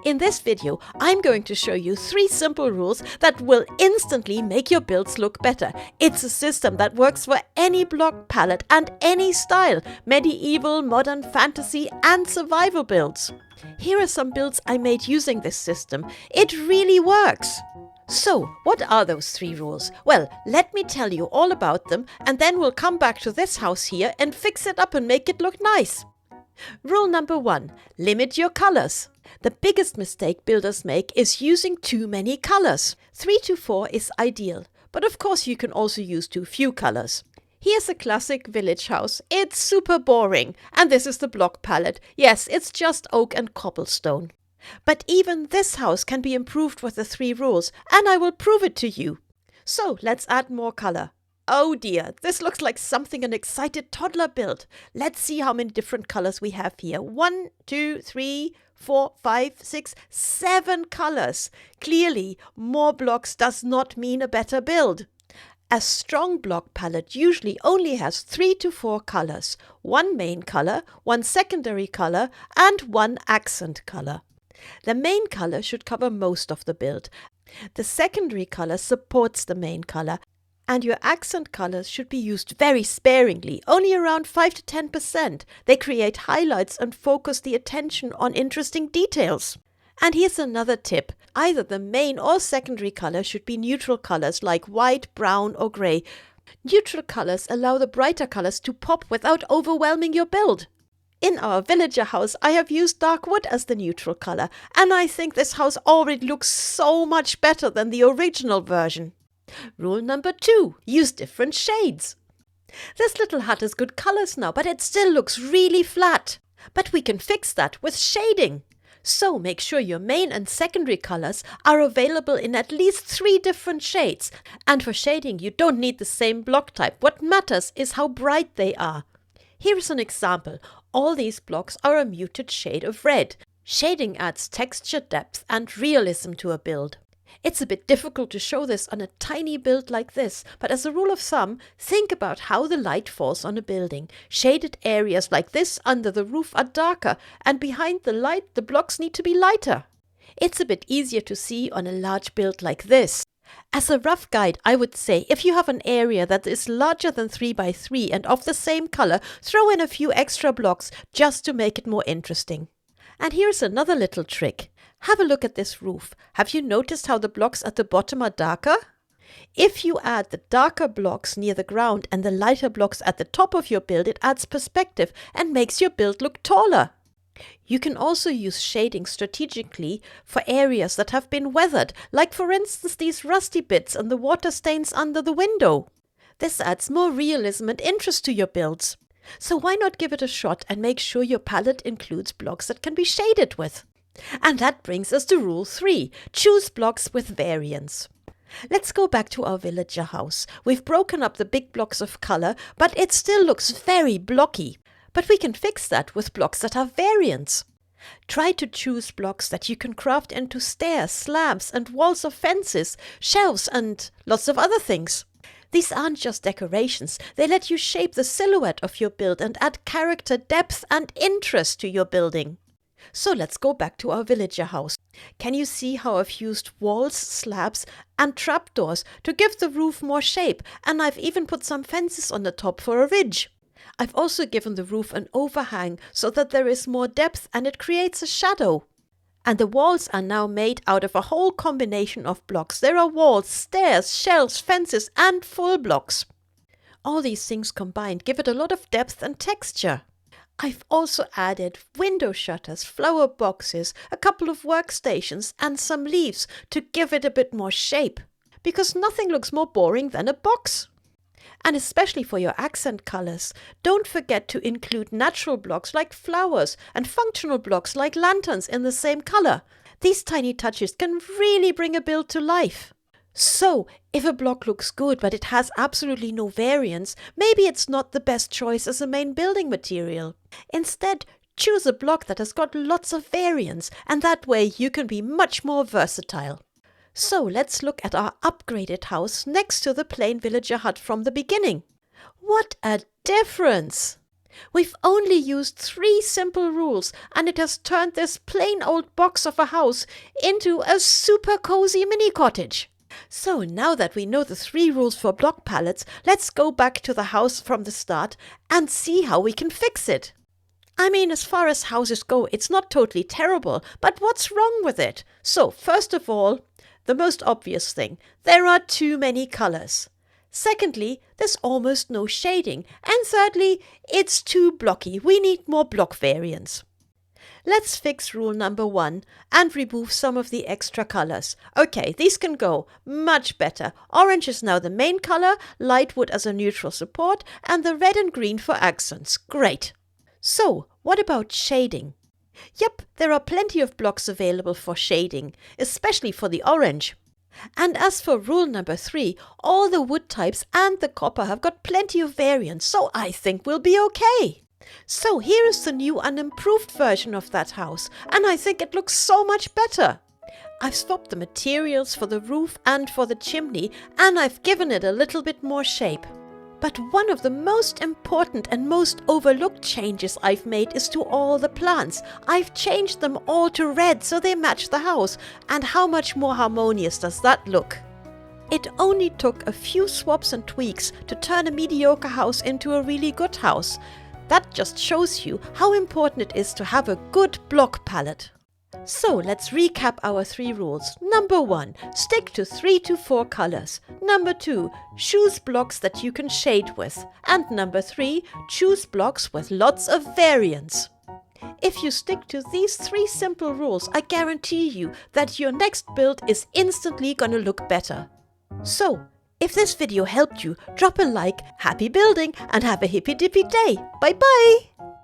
In this video, I'm going to show you 3 simple rules that will instantly make your builds look better. It's a system that works for any block palette and any style, medieval, modern, fantasy and survival builds. Here are some builds I made using this system. It really works! So, what are those 3 rules? Well, let me tell you all about them and then we'll come back to this house here and fix it up and make it look nice. Rule number 1. Limit your colors. The biggest mistake builders make is using too many colors. 3 to 4 is ideal, but of course you can also use too few colors. Here's a classic village house. It's super boring, and this is the block palette. Yes, it's just oak and cobblestone. But even this house can be improved with the 3 rules, and I will prove it to you. So let's add more color. Oh dear, this looks like something an excited toddler built. Let's see how many different colors we have here. 1, 2, 3, 4, 5, 6, 7 colors. Clearly, more blocks does not mean a better build. A strong block palette usually only has 3 to 4 colors. 1 main color, 1 secondary color, and 1 accent color. The main color should cover most of the build. The secondary color supports the main color. And your accent colors should be used very sparingly, only around 5 to 10%. They create highlights and focus the attention on interesting details. And here's another tip. Either the main or secondary color should be neutral colors like white, brown or grey. Neutral colors allow the brighter colors to pop without overwhelming your build. In our villager house, I have used dark wood as the neutral color, and I think this house already looks so much better than the original version. Rule number 2. Use different shades. This little hut has good colors now, but it still looks really flat. But we can fix that with shading. So make sure your main and secondary colors are available in at least 3 different shades. And for shading, you don't need the same block type. What matters is how bright they are. Here is an example. All these blocks are a muted shade of red. Shading adds texture, depth and realism to a build. It's a bit difficult to show this on a tiny build like this, but as a rule of thumb, think about how the light falls on a building. Shaded areas like this under the roof are darker, and behind the light the blocks need to be lighter. It's a bit easier to see on a large build like this. As a rough guide, I would say if you have an area that is larger than 3 by 3 and of the same color, throw in a few extra blocks just to make it more interesting. And here's another little trick. Have a look at this roof. Have you noticed how the blocks at the bottom are darker? If you add the darker blocks near the ground and the lighter blocks at the top of your build, it adds perspective and makes your build look taller. You can also use shading strategically for areas that have been weathered, like for instance these rusty bits and the water stains under the window. This adds more realism and interest to your builds. So why not give it a shot and make sure your palette includes blocks that can be shaded with? And that brings us to rule 3. Choose blocks with variance. Let's go back to our villager house. We've broken up the big blocks of color, but it still looks very blocky. But we can fix that with blocks that have variants. Try to choose blocks that you can craft into stairs, slabs and walls of fences, shelves and lots of other things. These aren't just decorations, they let you shape the silhouette of your build and add character, depth and interest to your building. So let's go back to our villager house. Can you see how I've used walls, slabs and trapdoors to give the roof more shape, and I've even put some fences on the top for a ridge. I've also given the roof an overhang so that there is more depth and it creates a shadow. And the walls are now made out of a whole combination of blocks. There are walls, stairs, shelves, fences and full blocks. All these things combined give it a lot of depth and texture. I've also added window shutters, flower boxes, a couple of workstations and some leaves to give it a bit more shape. Because nothing looks more boring than a box. And especially for your accent colors, don't forget to include natural blocks like flowers and functional blocks like lanterns in the same color. These tiny touches can really bring a build to life. So, if a block looks good but it has absolutely no variance, maybe it's not the best choice as a main building material. Instead, choose a block that has got lots of variance, and that way you can be much more versatile. So let's look at our upgraded house next to the plain villager hut from the beginning. What a difference! We've only used 3 simple rules, and it has turned this plain old box of a house into a super cozy mini cottage. So now that we know the 3 rules for block palettes, let's go back to the house from the start and see how we can fix it. I mean, as far as houses go, it's not totally terrible, but what's wrong with it? So, first of all, the most obvious thing, there are too many colors. Secondly, there's almost no shading. And thirdly, it's too blocky. We need more block variants. Let's fix rule number 1 and remove some of the extra colors. Okay, these can go much better. Orange is now the main color, light wood as a neutral support, and the red and green for accents. Great. So, what about shading? Yep, there are plenty of blocks available for shading, especially for the orange. And as for rule number 3, all the wood types and the copper have got plenty of variants, so I think we'll be okay. So here is the new and improved version of that house, and I think it looks so much better. I've swapped the materials for the roof and for the chimney, and I've given it a little bit more shape. But one of the most important and most overlooked changes I've made is to all the plants. I've changed them all to red so they match the house. And how much more harmonious does that look? It only took a few swaps and tweaks to turn a mediocre house into a really good house. That just shows you how important it is to have a good block palette. So let's recap our 3 rules. Number 1, stick to 3 to 4 colors. Number 2, choose blocks that you can shade with. And number 3, choose blocks with lots of variants. If you stick to these 3 simple rules, I guarantee you that your next build is instantly gonna look better. So, if this video helped you, drop a like, happy building, and have a hippy dippy day. Bye bye!